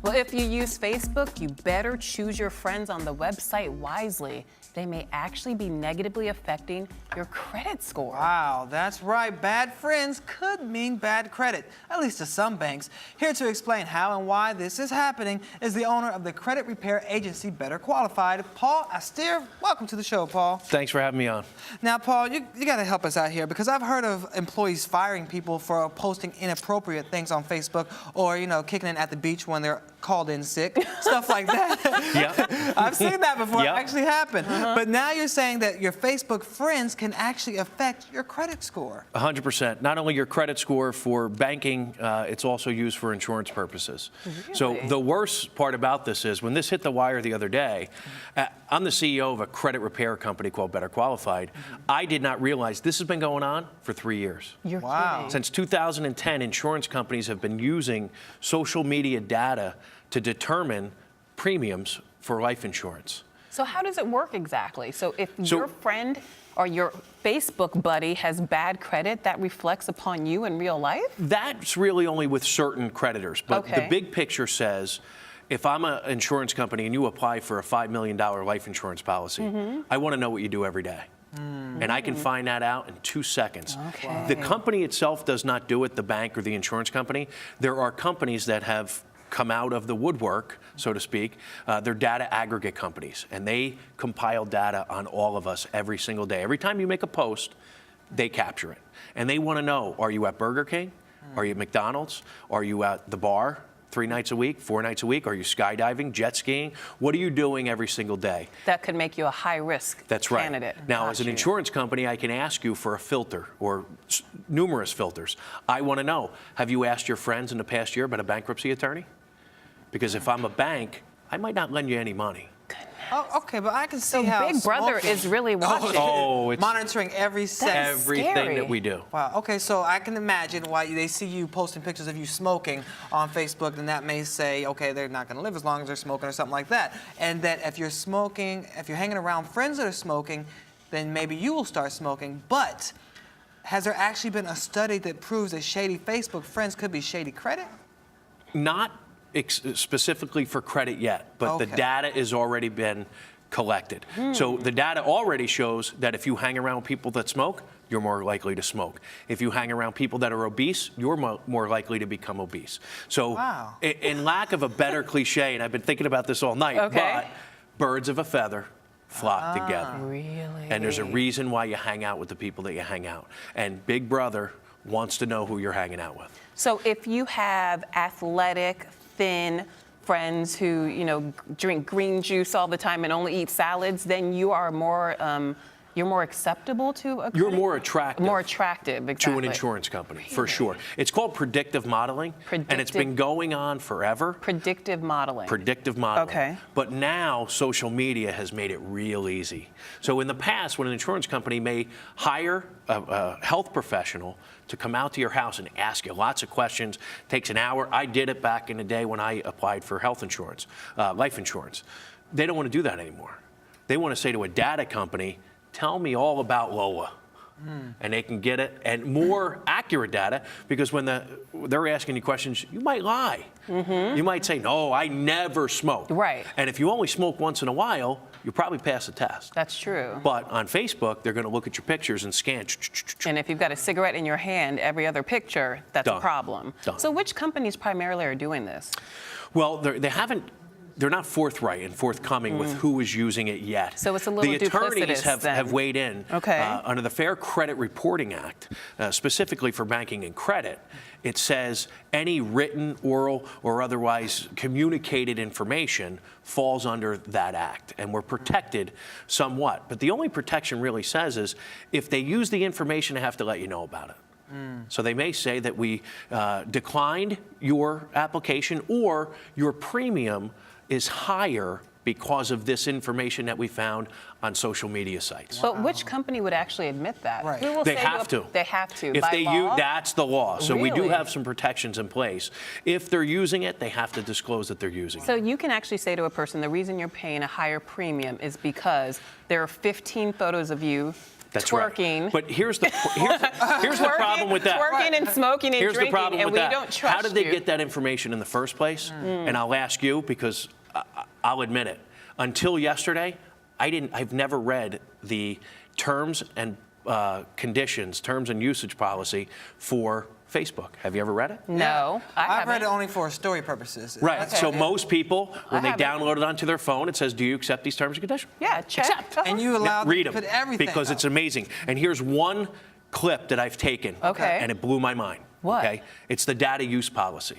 Well, if you use Facebook, you better choose your friends on the website wisely. They may actually be negatively affecting your credit score. Wow, that's right. Bad friends could mean bad credit, at least to some banks. Here to explain how and why this is happening is the owner of the credit repair agency Better Qualified, Paul Astier. Welcome to the show, Paul. Thanks for having me on. Now, Paul, you got to help us out here because I've heard of employees firing people for posting inappropriate things on Facebook or, kicking in at the beach when they're called in sick, stuff like that. Yeah. I've seen that before. Yep. It actually happened. But now you're saying that your Facebook friends can actually affect your credit score. 100%. Not only your credit score for banking, it's also used for insurance purposes. Really? So the worst part about this is when this hit the wire the other day, I'm the CEO of a credit repair company called Better Qualified. I did not realize this has been going on for 3 years. You're Wow. kidding. Since 2010, insurance companies have been using social media data to determine premiums for life insurance. So how does it work exactly? So if your friend or your Facebook buddy has bad credit, that reflects upon you in real life? That's really only with certain creditors. But Okay. the big picture says, if I'm an insurance company and you apply for a $5 million life insurance policy, I want to know what you do every day. And I can find that out in 2 seconds. Okay. The company itself does not do it, the bank or the insurance company. There are companies that have come out of the woodwork, so to speak. They're data aggregate companies, and they compile data on all of us every single day. Every time you make a post, they capture it. And they want to know, are you at Burger King? Are you at McDonald's? Are you at the bar 3 nights a week, 4 nights a week? Are you skydiving, jet skiing? What are you doing every single day? That could make you a high-risk That's right. candidate. Now, as an Got you. insurance company, I can ask you for a filter or numerous filters. I want to know, have you asked your friends in the past year about a bankruptcy attorney? Because if I'm a bank, I might not lend you any money. Oh, okay, but I can see So how Big Brother smoking- is really watching. Oh, it's monitoring every second. everything scary. that we do. Wow. Okay, so I can imagine why they see you posting pictures of you smoking on Facebook, and that may say, okay, they're not going to live as long as they're smoking or something like that. And that if you're smoking, if you're hanging around friends that are smoking, then maybe you will start smoking. But has there actually been a study that proves that shady Facebook friends could be shady credit? Not specifically for credit yet, but the Okay. data has already been collected. So the data already shows that if you hang around people that smoke, you're more likely to smoke. If you hang around people that are obese, you're more likely to become obese. So Wow. in lack of a better cliche, and I've been thinking about this all night, Okay. but birds of a feather flock together. Really? And there's a reason why you hang out with the people that you hang out. And Big Brother wants to know who you're hanging out with. So if you have athletic, thin friends who, drink green juice all the time and only eat salads, then you are more, you're more acceptable to a You're credit? more attractive. More attractive, exactly. To an insurance company, for sure. It's called predictive modeling, and it's been going on forever. Predictive modeling. Predictive modeling. Okay. But now social media has made it real easy. So in the past, when an insurance company may hire a health professional to come out to your house and ask you lots of questions, takes an hour. I did it back in the day when I applied for health insurance, life insurance. They don't want to do that anymore. They want to say to a data company, tell me all about Lola. And they can get it, and more accurate data, because when they're asking you questions, you might lie. You might say, no, I never smoked. Right. And if you only smoke once in a while, you'll probably pass the test. That's true. But on Facebook, they're going to look at your pictures and scan. And if you've got a cigarette in your hand, every other picture, that's a Done. problem. Done. So which companies primarily are doing this? Well, they're not forthright and forthcoming with who is using it yet. So it's a little The attorneys duplicitous then. have weighed in. Okay. Under the Fair Credit Reporting Act, specifically for banking and credit, it says any written, oral, or otherwise communicated information falls under that act, and we're protected somewhat. But the only protection really says is if they use the information, they have to let you know about it. So they may say that we declined your application, or your premium is higher because of this information that we found on social media sites. But which company would actually admit that? Right. Who will They say have to. They have to. If by they law? that's the law. So we do Really? have some protections in place. If they're using it, they have to disclose that they're using So it. you can actually say to a person, the reason you're paying a higher premium is because there are 15 photos of you That's twerking. Right. But here's the problem with that. Twerking and smoking and Here's drinking, the problem and with we that. don't trust How did they you. get that information in the first place? And I'll ask you because I'll admit it. Until yesterday, I've never read the terms and conditions, terms and usage policy for Facebook. Have you ever read it? No, I've read it only for story purposes. Right. That's So it. most people, when they haven't. download it onto their phone, it says, "Do you accept these terms and conditions?" Yeah, check. Accept. And you allow them Read to them put everything. because it's amazing. And here's one clip that I've taken, Okay. and it blew my mind. What? Okay, it's the data use policy.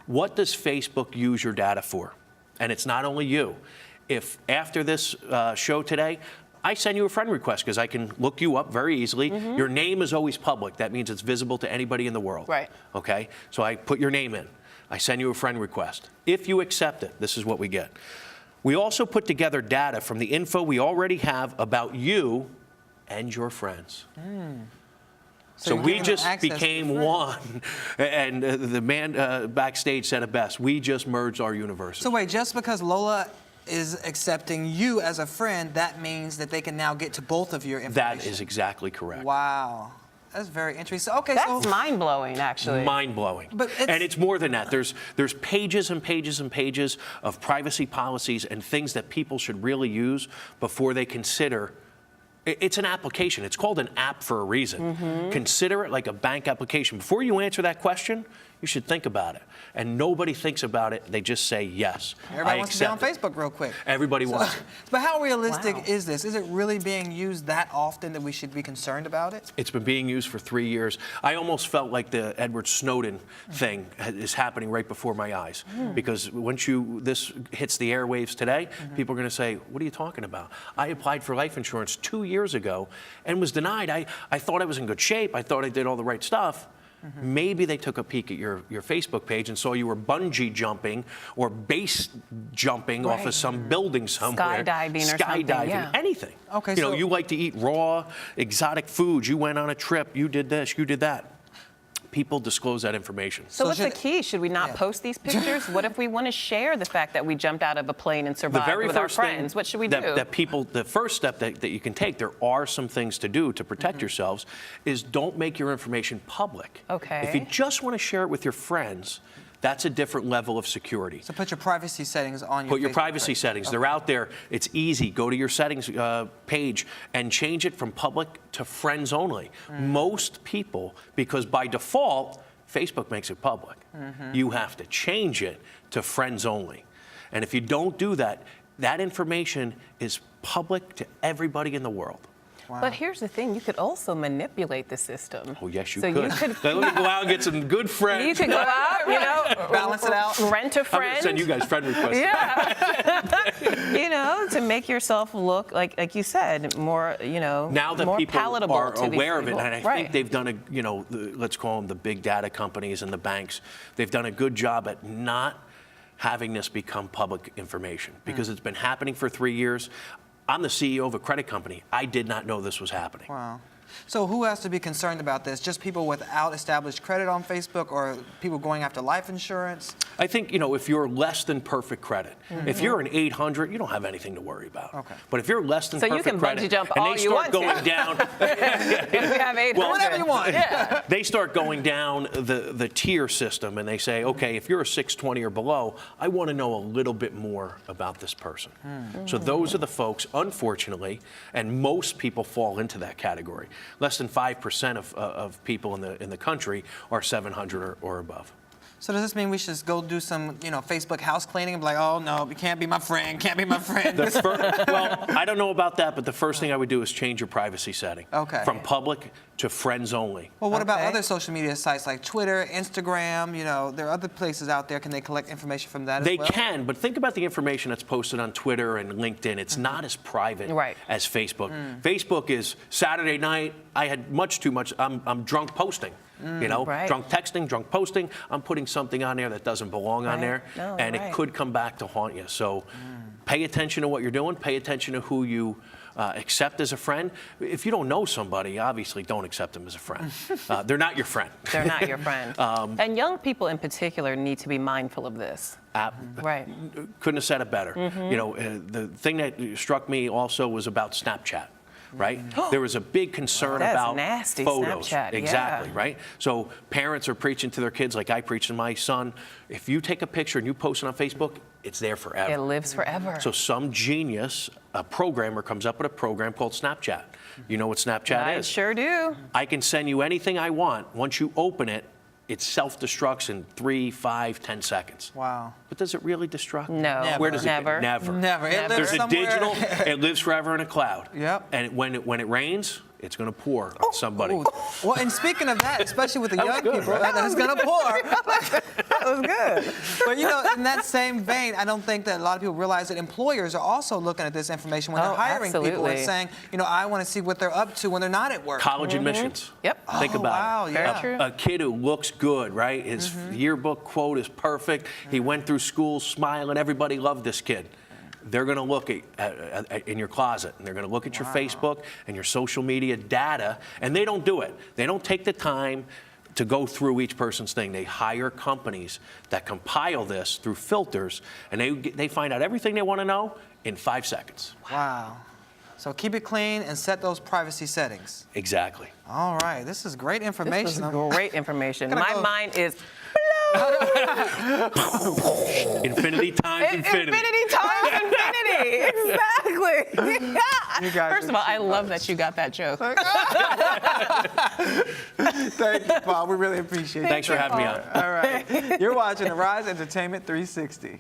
What does Facebook use your data for? And it's not only you. If after this show today, I send you a friend request because I can look you up very easily. Your name is always public. That means it's visible to anybody in the world. Right. Okay, so I put your name in. I send you a friend request. If you accept it, this is what we get. We also put together data from the info we already have about you and your friends. So you're we giving them just access to became friends. one. And the man backstage said it best. We just merged our universes. So wait, just because Lola is accepting you as a friend, that means that they can now get to both of your information. That is exactly correct. Wow. That's very interesting. Okay, That's so mind-blowing, actually. Mind-blowing. But it's- And it's more than that. There's pages and pages and pages of privacy policies and things that people should really use before they consider. It's an application. It's called an app for a reason. Consider it like a bank application. Before you answer that question, you should think about it. And nobody thinks about it. They just say yes. everybody I wants to be on accept it. Facebook real quick. Everybody wants it. But how realistic Wow. is this? Is it really being used that often that we should be concerned about it? It's been being used for 3 years. I almost felt like the Edward Snowden thing is happening right before my eyes. Because once this hits the airwaves today, people are going to say, what are you talking about? I applied for life insurance 2 years ago and was denied. I thought I was in good shape. I thought I did all the right stuff. Maybe they took a peek at your Facebook page and saw you were bungee jumping or base jumping off of Right. some building somewhere. Skydiving or something, Skydiving, yeah. anything. Okay, you know, so- you like to eat raw, exotic foods. You went on a trip. You did this. You did that. People disclose that information. So what's the should- key? Should we not Yeah. post these pictures? What if we want to share the fact that we jumped out of a plane and The survived very with our first thing friends? What should we do? the first step that you can take, there are some things to do to protect yourselves, is don't make your information public. Okay. If you just want to share it with your friends, that's a different level of security. So put your privacy settings on your Put your Facebook privacy page. settings. They're out there. It's easy. Go to your settings page and change it from public to friends only. Most people, because by default, Facebook makes it public. You have to change it to friends only. And if you don't do that, that information is public to everybody in the world. But here's the thing, you could also manipulate the system. Oh, yes, you so could. You could Let me go out and get some good friends. you could go out, you know, Balance it out. rent a I'm going friend. to send you guys friend requests. Yeah. You know, to make yourself look like you said, more, you know, Now that more people palatable are to these aware of it, people. and I Right. think they've done let's call them the big data companies and the banks, they've done a good job at not having this become public information because it's been happening for 3 years. I'm the CEO of a credit company. I did not know this was happening. Wow. So who has to be concerned about this? Just people without established credit on Facebook or people going after life insurance? I think, if you're less than perfect credit, if you're an 800, you don't have anything to worry about. Okay. But if you're less than So you perfect can credit, bungee jump and all they you start want to. going down, If we have 800. Whatever you want. Yeah. they start going down the tier system and they say, okay, if you're a 620 or below, I want to know a little bit more about this person. So those are the folks, unfortunately, and most people fall into that category. Less than 5% of people in the country are 700 or above. So does this mean we should just go do some, Facebook house cleaning and be like, oh no, you can't be my friend, can't be my friend? Well, I don't know about that, but the first thing I would do is change your privacy setting. Okay. From public to friends only. Well, what about Okay. other social media sites like Twitter, Instagram? There are other places out there. Can they collect information from that They as well? can, but think about the information that's posted on Twitter and LinkedIn. It's not as private Right. as Facebook. Facebook is Saturday night, I had much too much, I'm drunk posting. Right. Drunk texting, drunk posting. I'm putting something on there that doesn't belong on Right. there, No, and right. it could come back to haunt you. So pay attention to what you're doing, pay attention to who you accept as a friend. If you don't know somebody, obviously don't accept them as a friend. They're not your friend. They're not your friend. And young people in particular need to be mindful of this. Right. Couldn't have said it better. The thing that struck me also was about Snapchat. right? There was a big concern That's about nasty, photos. Snapchat, Exactly, yeah. right? So parents are preaching to their kids like I preach to my son. If you take a picture and you post it on Facebook, it's there forever. It lives forever. So some genius, a programmer, comes up with a program called Snapchat. You know what Snapchat I is? sure do. I can send you anything I want. Once you open it, it self-destructs in 3, 5, 10 seconds. Wow. But does it really destruct? No, Where does never. it? Never. Never. It lives There's a somewhere. digital. It lives forever in a cloud. Yep. And when it rains, it's going to pour on somebody. Ooh. Well, and speaking of that, especially with the That was young good, people, right? it's gonna pour. That was good. But you know, in that same vein, I don't think that a lot of people realize that employers are also looking at this information when they're Oh, hiring people and absolutely. saying, you know, I want to see what they're up to when they're not at work. College admissions. Yep. Think Oh, about wow, it. yeah. Very true. A kid who looks good, right? His yearbook quote is perfect. He went through school smiling. Everybody loved this kid. They're going to look at in your closet, and they're going to look at your Facebook and your social media data, and they don't do it. They don't take the time to go through each person's thing. They hire companies that compile this through filters, and they find out everything they want to know in 5 seconds. Wow. So keep it clean and set those privacy settings. Exactly. All right, this is great information. This was great information. Gonna My go- mind is Infinity times infinity. infinity times infinity. Exactly. You guys First of all, I love that you got that joke. Thank you, Paul. We really appreciate it. Thanks for having me on. All right. You're watching the Rise Entertainment 360.